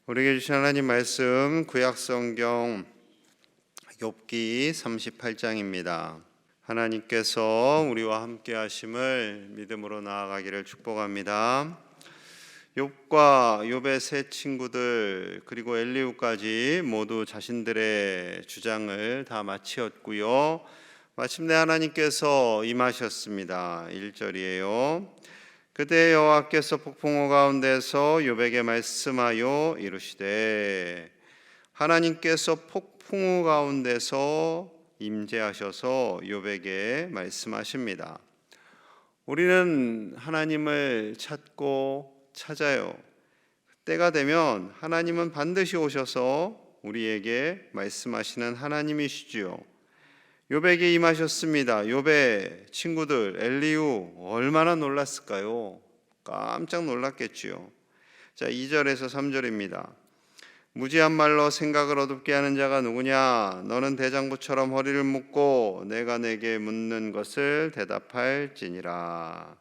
우리에게 주신 하나님 말씀 구약성경 욥기 38장입니다. 하나님께서 우리와 함께 하심을 믿음으로 나아가기를 축복합니다. 욥과 욥의 세 친구들 그리고 엘리후까지 모두 자신들의 주장을 다 마치었고요. 마침내 하나님께서 임하셨습니다. 1절이에요. 그때 여호와께서 폭풍우 가운데서 욥에게 말씀하여 이르시되, 하나님께서 폭풍우 가운데서 임재하셔서 욥에게 말씀하십니다. 우리는 하나님을 찾고 찾아요. 때가 되면 하나님은 반드시 오셔서 우리에게 말씀하시는 하나님이시지요. 욥에게 임하셨습니다. 욥의 친구들 엘리후 얼마나 놀랐을까요? 깜짝 놀랐겠지요. 자, 2절에서 3절입니다. 무지한 말로 생각을 어둡게 하는 자가 누구냐? 너는 대장부처럼 허리를 묶고 내가 내게 묻는 것을 대답할지니라.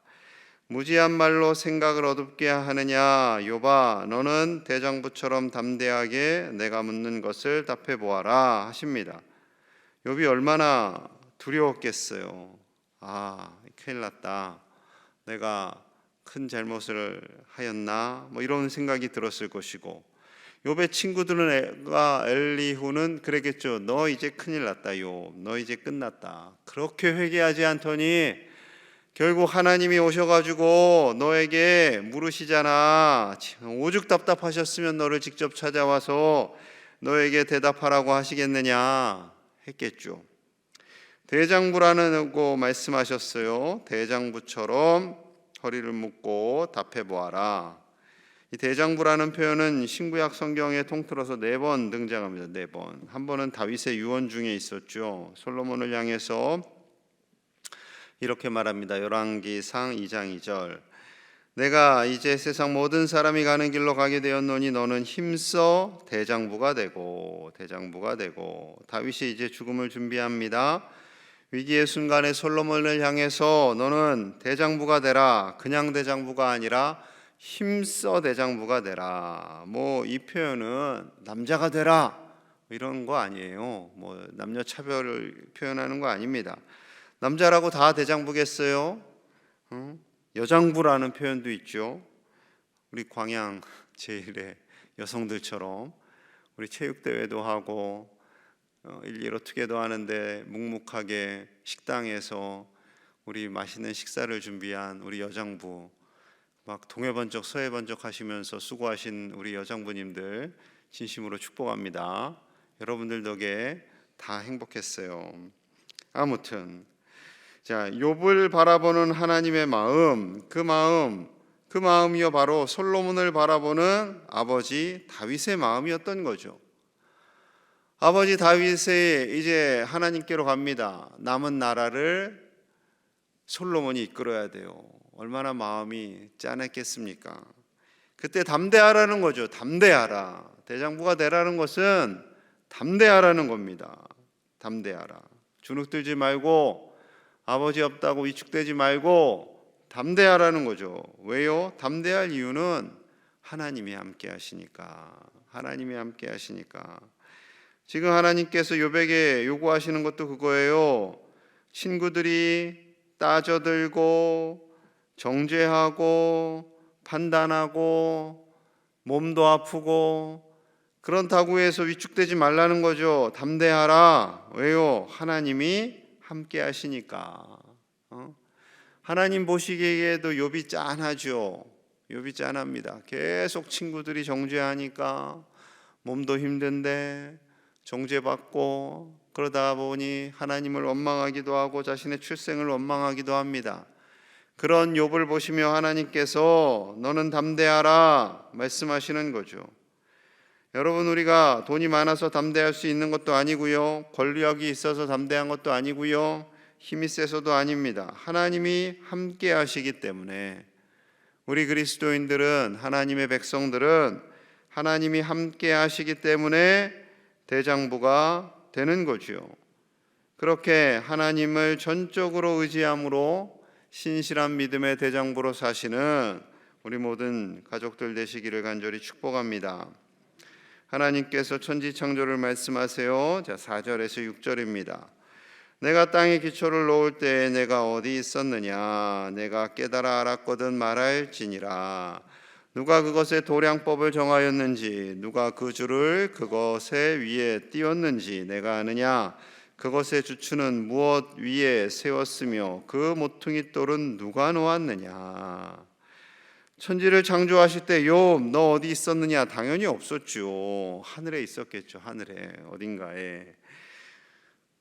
무지한 말로 생각을 어둡게 하느냐? 욥아, 너는 대장부처럼 담대하게 내가 묻는 것을 답해 보아라 하십니다. 욥이 얼마나 두려웠겠어요. 큰일 났다. 내가 큰 잘못을 하였나? 이런 생각이 들었을 것이고, 욥의 친구들은 엘리후는 그랬겠죠. 너 이제 큰일 났다, 욥. 너 이제 끝났다. 그렇게 회개하지 않더니 결국 하나님이 오셔가지고 너에게 물으시잖아. 오죽 답답하셨으면 너를 직접 찾아와서 너에게 대답하라고 하시겠느냐 했겠죠. 대장부라는 거 말씀하셨어요. 대장부처럼 허리를 묶고 답해 보아라. 이 대장부라는 표현은 신구약 성경에 통틀어서 4번 등장합니다. 4번. 한 번은 다윗의 유언 중에 있었죠. 솔로몬을 향해서 이렇게 말합니다. 열왕기상 2장 2절. 내가 이제 세상 모든 사람이 가는 길로 가게 되었노니 너는 힘써 대장부가 되고 다윗이 이제 죽음을 준비합니다. 위기의 순간에 솔로몬을 향해서 너는 대장부가 되라. 그냥 대장부가 아니라 힘써 대장부가 되라. 이 표현은 남자가 되라 이런 거 아니에요. 남녀 차별을 표현하는 거 아닙니다. 남자라고 다 대장부겠어요? 여장부라는 표현도 있죠. 우리 광양 제1의 여성들처럼 우리 체육대회도 하고 1.15 투게도 하는데 묵묵하게 식당에서 우리 맛있는 식사를 준비한 우리 여장부, 막 동해번쩍 서해번쩍 하시면서 수고하신 우리 여장부님들 진심으로 축복합니다. 여러분들 덕에 다 행복했어요. 아무튼 자, 욥을 바라보는 하나님의 마음, 그 마음이요 바로 솔로몬을 바라보는 아버지 다윗의 마음이었던 거죠. 아버지 다윗이 이제 하나님께로 갑니다. 남은 나라를 솔로몬이 이끌어야 돼요. 얼마나 마음이 짠했겠습니까? 그때 담대하라는 거죠. 담대하라. 대장부가 되라는 것은 담대하라는 겁니다. 담대하라. 주눅들지 말고, 아버지 없다고 위축되지 말고 담대하라는 거죠. 왜요? 담대할 이유는 하나님이 함께 하시니까. 하나님이 함께 하시니까. 지금 하나님께서 욥에게 요구하시는 것도 그거예요. 친구들이 따져들고 정죄하고 판단하고 몸도 아프고 그렇다고 해서 위축되지 말라는 거죠. 담대하라. 왜요? 하나님이 함께 하시니까. 하나님 보시기에도 욥이 짠하죠. 욥이 짠합니다. 계속 친구들이 정죄하니까 몸도 힘든데 정죄받고 그러다 보니 하나님을 원망하기도 하고 자신의 출생을 원망하기도 합니다. 그런 욥을 보시며 하나님께서 너는 담대하라 말씀하시는 거죠. 여러분, 우리가 돈이 많아서 담대할 수 있는 것도 아니고요, 권력이 있어서 담대한 것도 아니고요, 힘이 세서도 아닙니다. 하나님이 함께 하시기 때문에 우리 그리스도인들은, 하나님의 백성들은 하나님이 함께 하시기 때문에 대장부가 되는 거죠. 그렇게 하나님을 전적으로 의지함으로 신실한 믿음의 대장부로 사시는 우리 모든 가족들 되시기를 간절히 축복합니다. 하나님께서 천지 창조를 말씀하세요. 자, 4절에서 6절입니다. 내가 땅에 기초를 놓을 때에 내가 어디 있었느냐? 내가 깨달아 알았거든 말할지니라. 누가 그것의 도량법을 정하였는지, 누가 그 줄을 그것의 위에 띄웠는지 내가 아느냐? 그것의 주추는 무엇 위에 세웠으며 그 모퉁이 돌은 누가 놓았느냐? 천지를 창조하실 때 욥 너 어디 있었느냐? 당연히 없었죠. 하늘에 있었겠죠. 하늘에 어딘가에.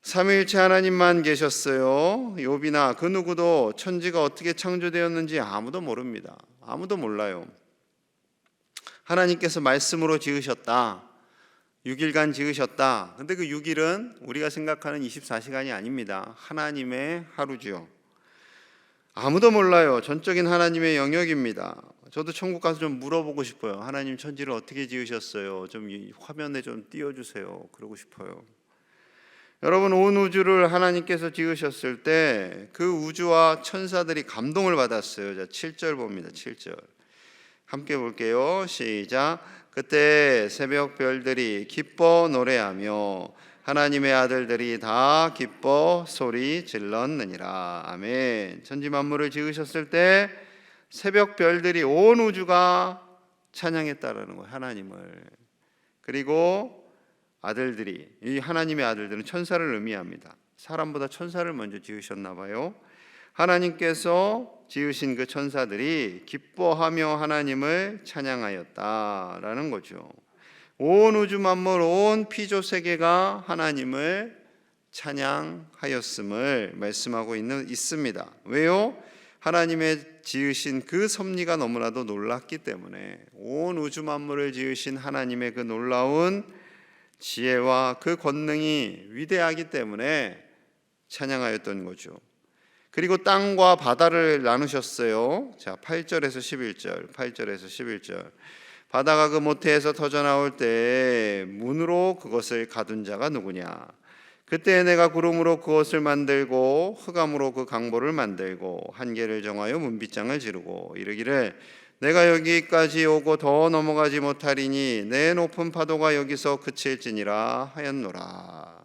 삼위일체 하나님만 계셨어요. 욥이나 그 누구도 천지가 어떻게 창조되었는지 아무도 모릅니다. 아무도 몰라요. 하나님께서 말씀으로 지으셨다. 6일간 지으셨다. 근데 그 6일은 우리가 생각하는 24시간이 아닙니다. 하나님의 하루죠. 아무도 몰라요. 전적인 하나님의 영역입니다. 저도 천국 가서 좀 물어보고 싶어요. 하나님 천지를 어떻게 지으셨어요? 좀 화면에 좀 띄워주세요. 그러고 싶어요. 여러분, 온 우주를 하나님께서 지으셨을 때 그 우주와 천사들이 감동을 받았어요. 자, 7절 봅니다. 7절 함께 볼게요. 시작. 그때 새벽 별들이 기뻐 노래하며 하나님의 아들들이 다 기뻐 소리 질렀느니라. 아멘. 천지 만물을 지으셨을 때 새벽 별들이 온 우주가 찬양했다라는 거예요. 하나님을. 그리고 아들들이, 이 하나님의 아들들은 천사를 의미합니다. 사람보다 천사를 먼저 지으셨나 봐요. 하나님께서 지으신 그 천사들이 기뻐하며 하나님을 찬양하였다라는 거죠. 온 우주 만물, 온 피조 세계가 하나님을 찬양하였음을 말씀하고 있습니다. 왜요? 하나님의 지으신 그 섭리가 너무나도 놀랍기 때문에, 온 우주 만물을 지으신 하나님의 그 놀라운 지혜와 그 권능이 위대하기 때문에 찬양하였던 거죠. 그리고 땅과 바다를 나누셨어요. 자, 8절에서 11절. 바다가 그 모태에서 터져나올 때 문으로 그것을 가둔 자가 누구냐? 그때 내가 구름으로 그것을 만들고 흑암으로 그 강보를 만들고 한계를 정하여 문빗장을 지르고 이르기를 내가 여기까지 오고 더 넘어가지 못하리니 내 높은 파도가 여기서 그칠지니라 하였노라.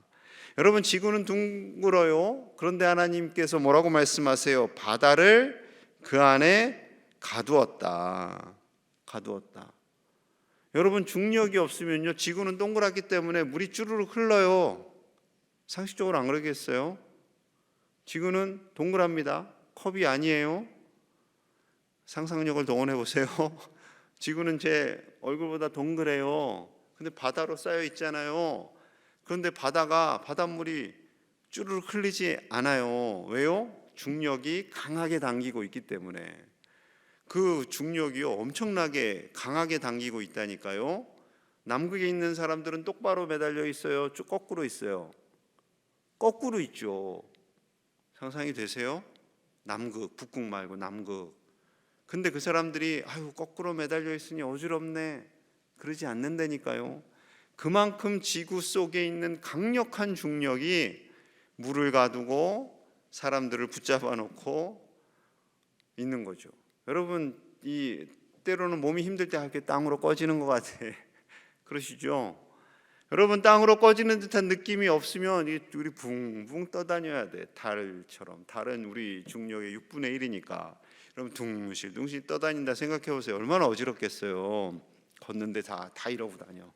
여러분, 지구는 둥글어요. 그런데 하나님께서 뭐라고 말씀하세요? 바다를 그 안에 가두었다. 여러분, 중력이 없으면요, 지구는 동그랗기 때문에 물이 쭈르륵 흘러요. 상식적으로 안 그러겠어요? 지구는 동그랍니다. 컵이 아니에요. 상상력을 동원해 보세요. 지구는 제 얼굴보다 동그래요. 근데 바다로 쌓여 있잖아요. 그런데 바닷물이 쭈르륵 흘리지 않아요. 왜요? 중력이 강하게 당기고 있기 때문에. 그 중력이요, 엄청나게 강하게 당기고 있다니까요. 남극에 있는 사람들은 똑바로 매달려 있어요? 쭉 거꾸로 있어요? 거꾸로 있죠. 상상이 되세요? 남극, 북극 말고 남극. 근데 그 사람들이 거꾸로 매달려 있으니 어지럽네, 그러지 않는다니까요. 그만큼 지구 속에 있는 강력한 중력이 물을 가두고 사람들을 붙잡아 놓고 있는 거죠. 여러분, 때로는 몸이 힘들 때 이렇게 땅으로 꺼지는 것 같아. 그러시죠? 여러분, 땅으로 꺼지는 듯한 느낌이 없으면 우리 붕붕 떠다녀야 돼. 달처럼. 달은 우리 중력의 6분의 1이니까 여러분, 둥실둥실 떠다닌다 생각해 보세요. 얼마나 어지럽겠어요. 걷는데 다 이러고 다녀.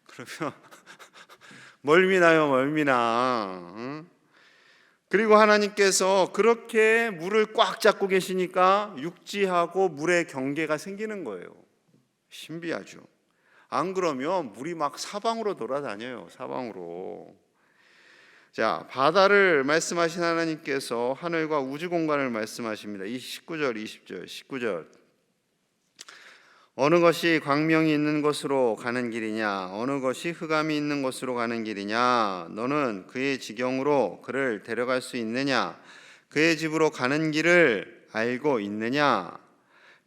그러면 멀미나요, 멀미나. 그리고 하나님께서 그렇게 물을 꽉 잡고 계시니까 육지하고 물의 경계가 생기는 거예요. 신비하죠. 안 그러면 물이 막 사방으로 돌아다녀요. 사방으로. 자, 바다를 말씀하신 하나님께서 하늘과 우주 공간을 말씀하십니다. 이 19절, 20절, 19절. 어느 것이 광명이 있는 곳으로 가는 길이냐? 어느 것이 흑암이 있는 곳으로 가는 길이냐? 너는 그의 지경으로 그를 데려갈 수 있느냐? 그의 집으로 가는 길을 알고 있느냐?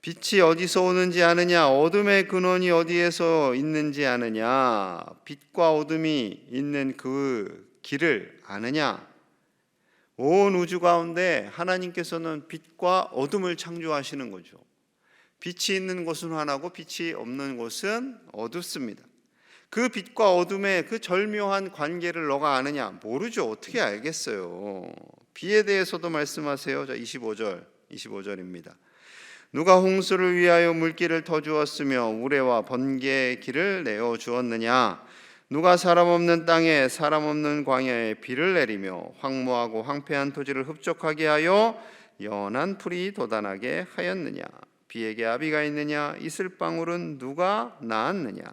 빛이 어디서 오는지 아느냐? 어둠의 근원이 어디에서 있는지 아느냐? 빛과 어둠이 있는 그 길을 아느냐? 온 우주 가운데 하나님께서는 빛과 어둠을 창조하시는 거죠. 빛이 있는 곳은 환하고 빛이 없는 곳은 어둡습니다. 그 빛과 어둠의 그 절묘한 관계를 너가 아느냐? 모르죠. 어떻게 알겠어요? 비에 대해서도 말씀하세요. 자, 25절입니다. 누가 홍수를 위하여 물길을 터주었으며 우레와 번개의 길을 내어 주었느냐? 누가 사람 없는 땅에 사람 없는 광야에 비를 내리며 황무하고 황폐한 토지를 흡족하게 하여 연한 풀이 돋아나게 하였느냐? 비에게 아비가 있느냐? 이슬방울은 누가 낳았느냐?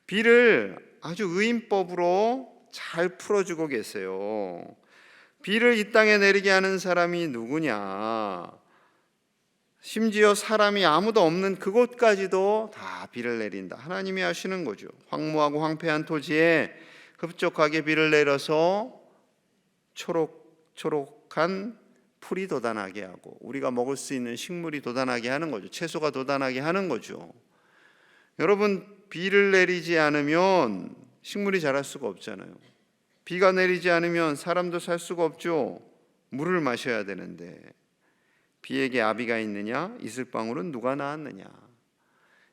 비를 아주 의인법으로 잘 풀어주고 계세요. 비를 이 땅에 내리게 하는 사람이 누구냐? 심지어 사람이 아무도 없는 그곳까지도 다 비를 내린다. 하나님이 하시는 거죠. 황무하고 황폐한 토지에 흡족하게 비를 내려서 초록초록한 풀이 돋아나게 하고 우리가 먹을 수 있는 식물이 돋아나게 하는 거죠. 채소가 돋아나게 하는 거죠. 여러분, 비를 내리지 않으면 식물이 자랄 수가 없잖아요. 비가 내리지 않으면 사람도 살 수가 없죠. 물을 마셔야 되는데 비에게 아비가 있느냐? 이슬방울은 누가 낳았느냐?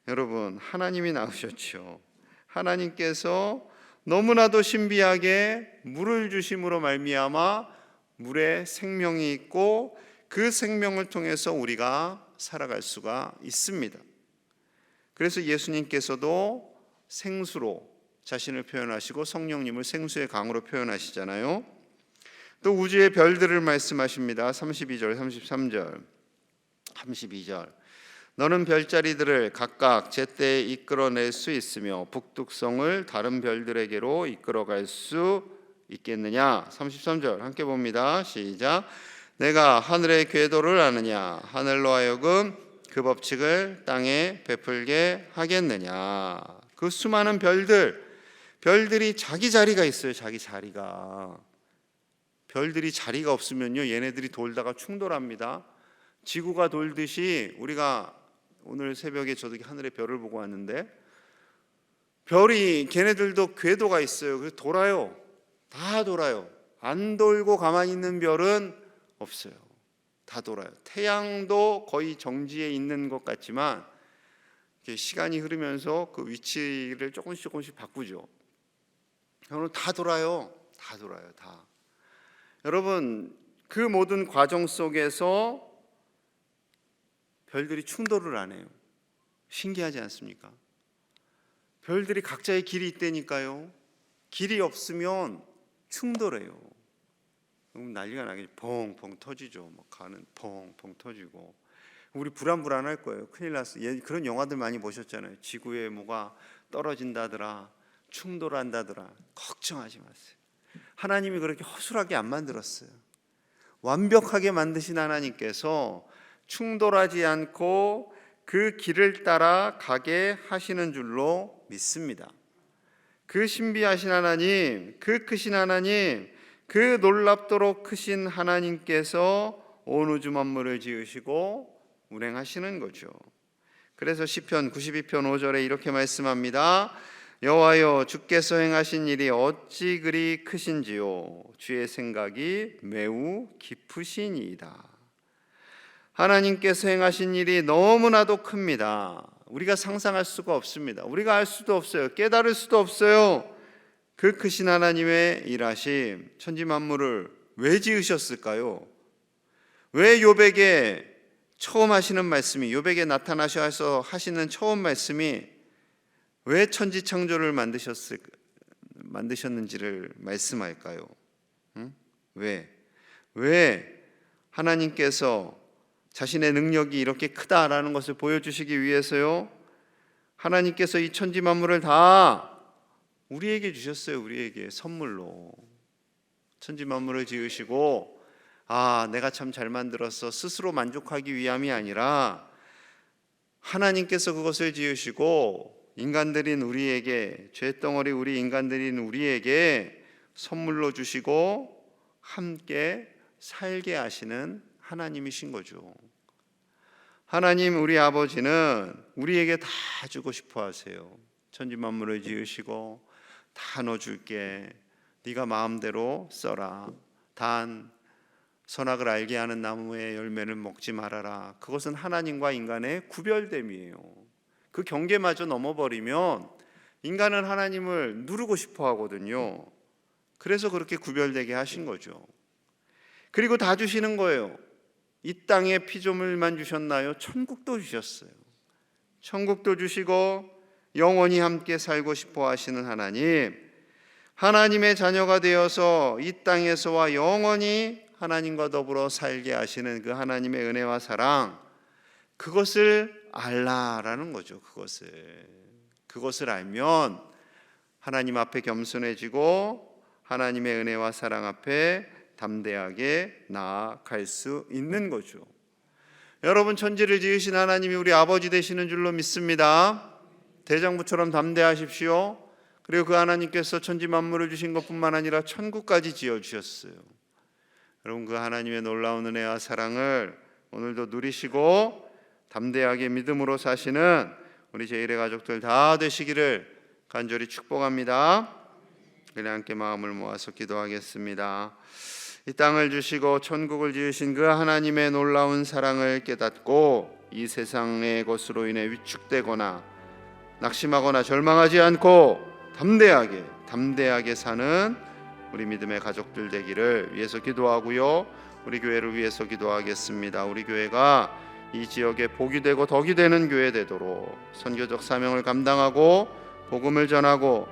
여러분, 하나님이 낳으셨죠. 하나님께서 너무나도 신비하게 물을 주심으로 말미암아 물에 생명이 있고 그 생명을 통해서 우리가 살아갈 수가 있습니다. 그래서 예수님께서도 생수로 자신을 표현하시고 성령님을 생수의 강으로 표현하시잖아요. 또 우주의 별들을 말씀하십니다. 32절, 33절, 32절. 너는 별자리들을 각각 제때에 이끌어낼 수 있으며 북극성을 다른 별들에게로 이끌어갈 수 있겠느냐? 33절 함께 봅니다. 시작. 내가 하늘의 궤도를 아느냐? 하늘로 하여금 그 법칙을 땅에 베풀게 하겠느냐? 그 수많은 별들이 자기 자리가 있어요. 자기 자리가. 별들이 자리가 없으면요, 얘네들이 돌다가 충돌합니다. 지구가 돌듯이 우리가 오늘 새벽에 저도 하늘의 별을 보고 왔는데 별이 걔네들도 궤도가 있어요. 그래서 돌아요. 다 돌아요. 안 돌고 가만히 있는 별은 없어요. 다 돌아요. 태양도 거의 정지에 있는 것 같지만 시간이 흐르면서 그 위치를 조금씩 바꾸죠. 별은 다 돌아요. 다 돌아요. 다. 여러분, 그 모든 과정 속에서 별들이 충돌을 안 해요. 신기하지 않습니까? 별들이 각자의 길이 있다니까요. 길이 없으면 충돌해요. 그럼 난리가 나겠죠. 펑펑 터지죠. 막 가는 펑펑 터지고. 우리 불안할 거예요. 큰일 났어. 그런 영화들 많이 보셨잖아요. 지구에 뭐가 떨어진다더라, 충돌한다더라. 걱정하지 마세요. 하나님이 그렇게 허술하게 안 만들었어요. 완벽하게 만드신 하나님께서 충돌하지 않고 그 길을 따라 가게 하시는 줄로 믿습니다. 그 신비하신 하나님, 그 크신 하나님, 그 놀랍도록 크신 하나님께서 온 우주 만물을 지으시고 운행하시는 거죠. 그래서 시편 92편 5절에 이렇게 말씀합니다. 여호와여, 주께서 행하신 일이 어찌 그리 크신지요. 주의 생각이 매우 깊으시니이다. 하나님께서 행하신 일이 너무나도 큽니다. 우리가 상상할 수가 없습니다. 우리가 알 수도 없어요. 깨달을 수도 없어요. 그 크신 하나님의 일하심, 천지 만물을 왜 지으셨을까요? 왜 욥에게 처음 하시는 말씀이, 욥에게 나타나셔서 하시는 처음 말씀이 왜 천지 창조를 만드셨는지를 말씀할까요? 왜 하나님께서 자신의 능력이 이렇게 크다라는 것을 보여주시기 위해서요. 하나님께서 이 천지 만물을 다 우리에게 주셨어요. 우리에게 선물로 천지 만물을 지으시고, 내가 참 잘 만들었어 스스로 만족하기 위함이 아니라 하나님께서 그것을 지으시고 인간들인 우리에게, 죄덩어리 우리 인간들인 우리에게 선물로 주시고 함께 살게 하시는 하나님이신 거죠. 하나님 우리 아버지는 우리에게 다 주고 싶어 하세요. 천지 만물을 지으시고 다 넣어줄게, 네가 마음대로 써라, 단 선악을 알게 하는 나무의 열매를 먹지 말아라. 그것은 하나님과 인간의 구별됨이에요. 그 경계마저 넘어버리면 인간은 하나님을 누르고 싶어 하거든요. 그래서 그렇게 구별되게 하신 거죠. 그리고 다 주시는 거예요. 이 땅에 피조물만 주셨나요? 천국도 주셨어요. 천국도 주시고 영원히 함께 살고 싶어 하시는 하나님, 하나님의 자녀가 되어서 이 땅에서와 영원히 하나님과 더불어 살게 하시는 그 하나님의 은혜와 사랑, 그것을 알라라는 거죠. 그것을 알면 하나님 앞에 겸손해지고 하나님의 은혜와 사랑 앞에 담대하게 나아갈 수 있는 거죠. 여러분, 천지를 지으신 하나님이 우리 아버지 되시는 줄로 믿습니다. 대장부처럼 담대하십시오. 그리고 그 하나님께서 천지 만물을 주신 것뿐만 아니라 천국까지 지어주셨어요. 여러분, 그 하나님의 놀라운 은혜와 사랑을 오늘도 누리시고 담대하게 믿음으로 사시는 우리 제1의 가족들 다 되시기를 간절히 축복합니다. 그래 함께 마음을 모아서 기도하겠습니다. 이 땅을 주시고 천국을 지으신 그 하나님의 놀라운 사랑을 깨닫고 이 세상의 것으로 인해 위축되거나 낙심하거나 절망하지 않고 담대하게 사는 우리 믿음의 가족들 되기를 위해서 기도하고요. 우리 교회를 위해서 기도하겠습니다. 우리 교회가 이 지역에 복이 되고 덕이 되는 교회 되도록 선교적 사명을 감당하고 복음을 전하고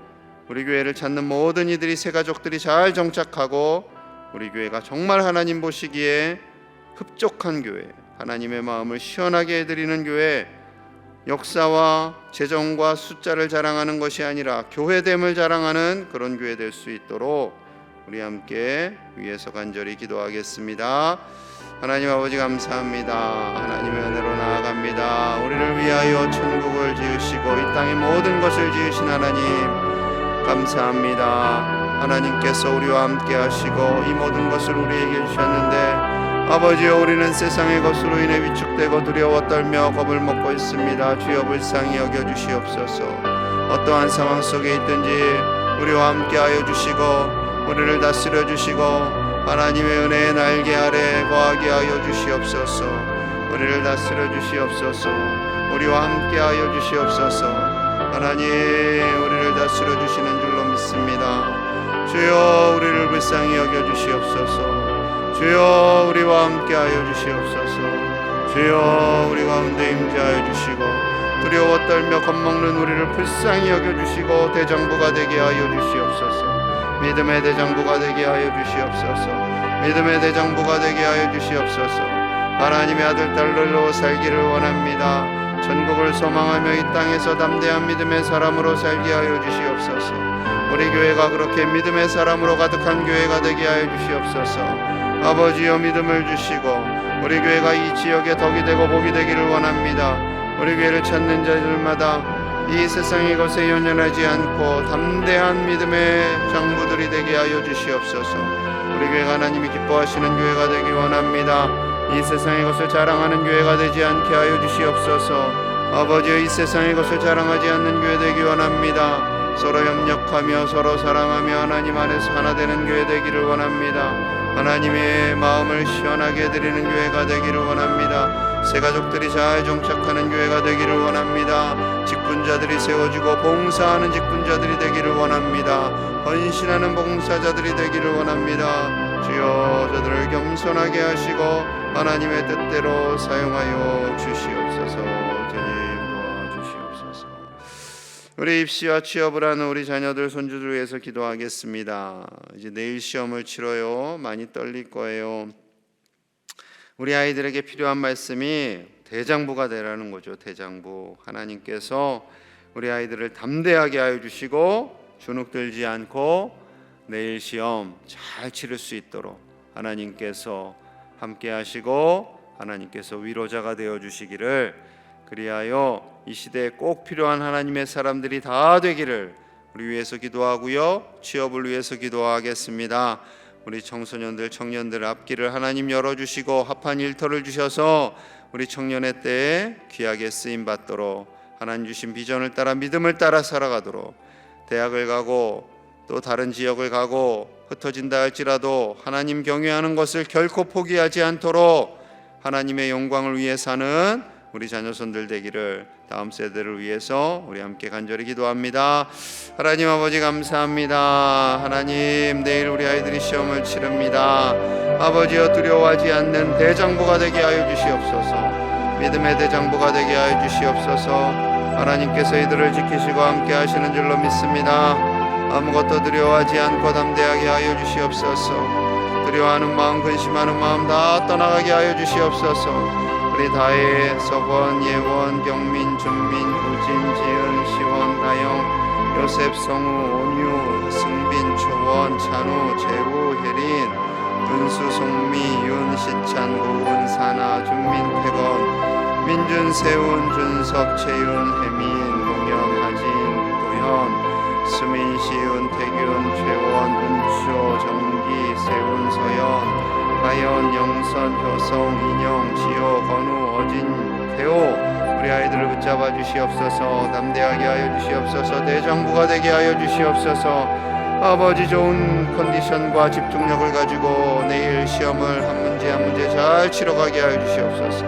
우리 교회를 찾는 모든 이들이 새 가족들이 잘 정착하고 우리 교회가 정말 하나님 보시기에 흡족한 교회, 하나님의 마음을 시원하게 해드리는 교회, 역사와 재정과 숫자를 자랑하는 것이 아니라 교회됨을 자랑하는 그런 교회 될 수 있도록 우리 함께 위에서 간절히 기도하겠습니다. 하나님 아버지 감사합니다. 하나님의 은혜로 나아갑니다. 우리를 위하여 천국을 지으시고 이 땅의 모든 것을 지으신 하나님 감사합니다. 하나님께서 우리와 함께 하시고 이 모든 것을 우리에게 주셨는데 아버지여, 우리는 세상의 것으로 인해 위축되고 두려워 떨며 겁을 먹고 있습니다. 주여 불쌍히 여겨주시옵소서. 어떠한 상황 속에 있든지 우리와 함께 하여 주시고 우리를 다스려 주시고 하나님의 은혜의 날개 아래 거하게 하여 주시옵소서. 우리를 다스려 주시옵소서. 우리와 함께 하여 주시옵소서. 하나님, 우리를 다스려 주시는 줄로 믿습니다. 주여, 우리를 불쌍히 여겨 주시옵소서. 주여, 우리와 함께 하여 주시옵소서. 주여, 우리 가운데 임재하여 주시고 두려워 떨며 겁먹는 우리를 불쌍히 여겨 주시고 대장부가 되게 하여 주시옵소서. 믿음의 대장부가 되게 하여 주시옵소서. 믿음의 대장부가 되게 하여 주시옵소서. 하나님의 아들 딸들로 살기를 원합니다. 천국을 소망하며 이 땅에서 담대한 믿음의 사람으로 살게 하여 주시옵소서. 우리 교회가 그렇게 믿음의 사람으로 가득한 교회가 되게 하여 주시옵소서. 아버지여, 믿음을 주시고 우리 교회가 이 지역에 덕이 되고 복이 되기를 원합니다. 우리 교회를 찾는 자들마다 이 세상의 것에 연연하지 않고 담대한 믿음의 장부들이 되게 하여 주시옵소서. 우리 교회가 하나님이 기뻐하시는 교회가 되기 원합니다. 이 세상의 것을 자랑하는 교회가 되지 않게 하여 주시옵소서. 아버지여, 이 세상의 것을 자랑하지 않는 교회 되기 원합니다. 서로 협력하며 서로 사랑하며 하나님 안에서 하나 되는 교회 되기를 원합니다. 하나님의 마음을 시원하게 해드리는 교회가 되기를 원합니다. 새 가족들이 잘 정착하는 교회가 되기를 원합니다. 직분자들이 세워지고 봉사하는 직분자들이 되기를 원합니다. 헌신하는 봉사자들이 되기를 원합니다. 주여, 저들을 겸손하게 하시고 하나님의 뜻대로 사용하여 주시옵소서. 주님 도와주시옵소서. 우리 입시와 취업을 하는 우리 자녀들 손주들 위해서 기도하겠습니다. 이제 내일 시험을 치러요. 많이 떨릴 거예요. 우리 아이들에게 필요한 말씀이 대장부가 되라는 거죠. 대장부. 하나님께서 우리 아이들을 담대하게 하여 주시고 주눅들지 않고 내일 시험 잘 치를 수 있도록 하나님께서 함께 하시고 하나님께서 위로자가 되어 주시기를, 그리하여 이 시대에 꼭 필요한 하나님의 사람들이 다 되기를 우리 위해서 기도하고요. 취업을 위해서 기도하겠습니다. 우리 청소년들, 청년들 앞길을 하나님 열어주시고 합한 일터를 주셔서 우리 청년의 때에 귀하게 쓰임받도록 하나님 주신 비전을 따라 믿음을 따라 살아가도록, 대학을 가고 또 다른 지역을 가고 흩어진다 할지라도 하나님 경외하는 것을 결코 포기하지 않도록 하나님의 영광을 위해 사는 우리 자녀손들 되기를 다음 세대를 위해서 우리 함께 간절히 기도합니다. 하나님 아버지 감사합니다. 하나님, 내일 우리 아이들이 시험을 치릅니다. 아버지여, 두려워하지 않는 대장부가 되게 하여 주시옵소서. 믿음의 대장부가 되게 하여 주시옵소서. 하나님께서 이들을 지키시고 함께 하시는 줄로 믿습니다. 아무것도 두려워하지 않고 담대하게 하여 주시옵소서. 두려워하는 마음, 근심하는 마음 다 떠나가게 하여 주시옵소서. 우리 다혜, 석원, 예원, 경민, 준민, 우진, 지은, 시원, 다영, 요셉, 성우, 온유, 승빈, 초원, 찬우, 재우, 혜린, 은수, 송미, 윤, 시찬, 고은, 사나, 준민, 태건, 민준, 세운, 준석, 채윤, 혜민, 동현, 하진, 도현, 수민, 시은, 태균, 최원, 은초, 정기, 세운, 서연, 하연, 영선, 효성, 인영, 지호, 건우, 어진, 태호, 우리 아이들을 붙잡아 주시옵소서. 담대하게 하여 주시옵소서. 대장부가 되게 하여 주시옵소서. 아버지, 좋은 컨디션과 집중력을 가지고 내일 시험을 한 문제 한 문제 잘 치러가게 하여 주시옵소서.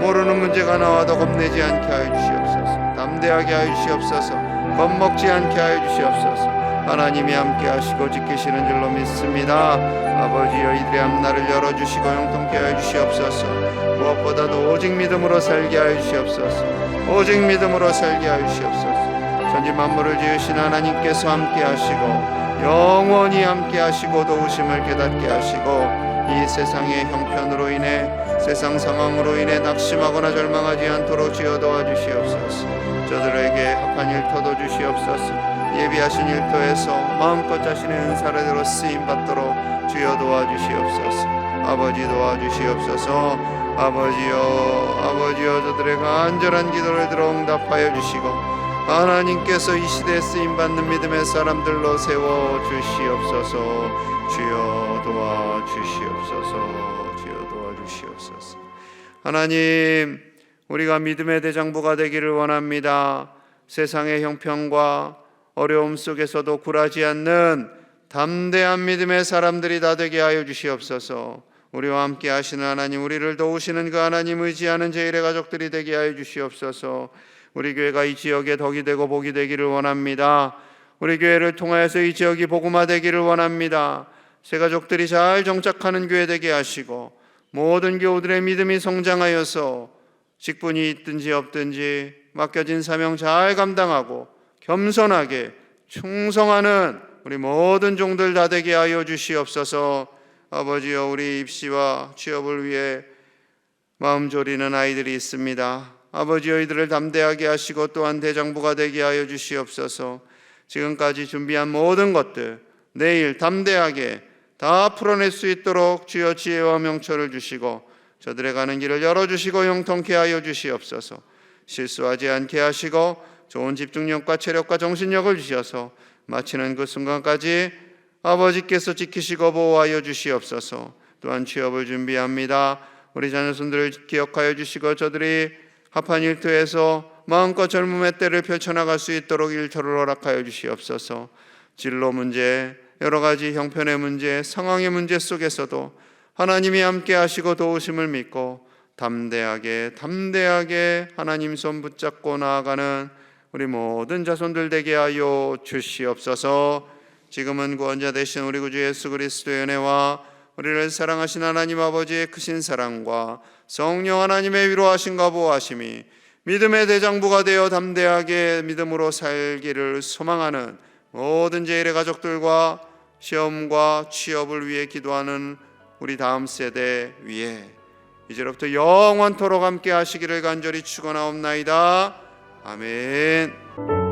모르는 문제가 나와도 겁내지 않게 하여 주시옵소서. 담대하게 하여 주시옵소서. 겁먹지 않게 하여 주시옵소서. 하나님이 함께 하시고 지키시는 줄로 믿습니다. 아버지여, 이들의 앞날을 열어주시고 형통케 하여 주시옵소서. 무엇보다도 오직 믿음으로 살게 하여 주시옵소서. 오직 믿음으로 살게 하여 주시옵소서. 천지 만물을 지으신 하나님께서 함께 하시고 영원히 함께 하시고 도우심을 깨닫게 하시고 이 세상의 형편으로 인해, 세상 상황으로 인해 낙심하거나 절망하지 않도록 주여 도와주시옵소서. 저들에게 합한 일터도 주시옵소서. 예비하신 일터에서 마음껏 자신의 은사례대로 쓰임받도록 주여 도와주시옵소서. 아버지 도와주시옵소서. 아버지여, 저들의 간절한 기도를 들어 응답하여 주시고 하나님께서 이 시대에 쓰임받는 믿음의 사람들로 세워주시옵소서. 주여 도와주시옵소서. 주여 도와주시옵소서. 하나님, 우리가 믿음의 대장부가 되기를 원합니다. 세상의 형편과 어려움 속에서도 굴하지 않는 담대한 믿음의 사람들이 다 되게 하여 주시옵소서. 우리와 함께 하시는 하나님, 우리를 도우시는 그 하나님 의지하는 제1의 가족들이 되게 하여 주시옵소서. 우리 교회가 이 지역에 덕이 되고 복이 되기를 원합니다. 우리 교회를 통하여서 이 지역이 복음화되기를 원합니다. 새 가족들이 잘 정착하는 교회 되게 하시고 모든 교우들의 믿음이 성장하여서 직분이 있든지 없든지 맡겨진 사명 잘 감당하고 겸손하게 충성하는 우리 모든 종들 다 되게 하여 주시옵소서. 아버지여, 우리 입시와 취업을 위해 마음 졸이는 아이들이 있습니다. 아버지여, 이들을 담대하게 하시고 또한 대장부가 되게 하여 주시옵소서. 지금까지 준비한 모든 것들 내일 담대하게 다 풀어낼 수 있도록 주여 지혜와 명철을 주시고 저들의 가는 길을 열어주시고 형통케 하여 주시옵소서. 실수하지 않게 하시고 좋은 집중력과 체력과 정신력을 주셔서 마치는 그 순간까지 아버지께서 지키시고 보호하여 주시옵소서. 또한 취업을 준비합니다. 우리 자녀손들을 기억하여 주시고 저들이 합한 일터에서 마음껏 젊음의 때를 펼쳐나갈 수 있도록 일터를 허락하여 주시옵소서. 진로 문제, 여러 가지 형편의 문제, 상황의 문제 속에서도 하나님이 함께 하시고 도우심을 믿고 담대하게 하나님 손 붙잡고 나아가는 우리 모든 자손들 되게 하여 주시옵소서. 지금은 구원자 되신 우리 구주 예수 그리스도의 은혜와 우리를 사랑하신 하나님 아버지의 크신 사랑과 성령 하나님의 위로하심과 보호하심이 믿음의 대장부가 되어 담대하게 믿음으로 살기를 소망하는 모든 제1의 가족들과 시험과 취업을 위해 기도하는 우리 다음 세대 위에 이제로부터 영원토록 함께 하시기를 간절히 축원하옵나이다. 아멘.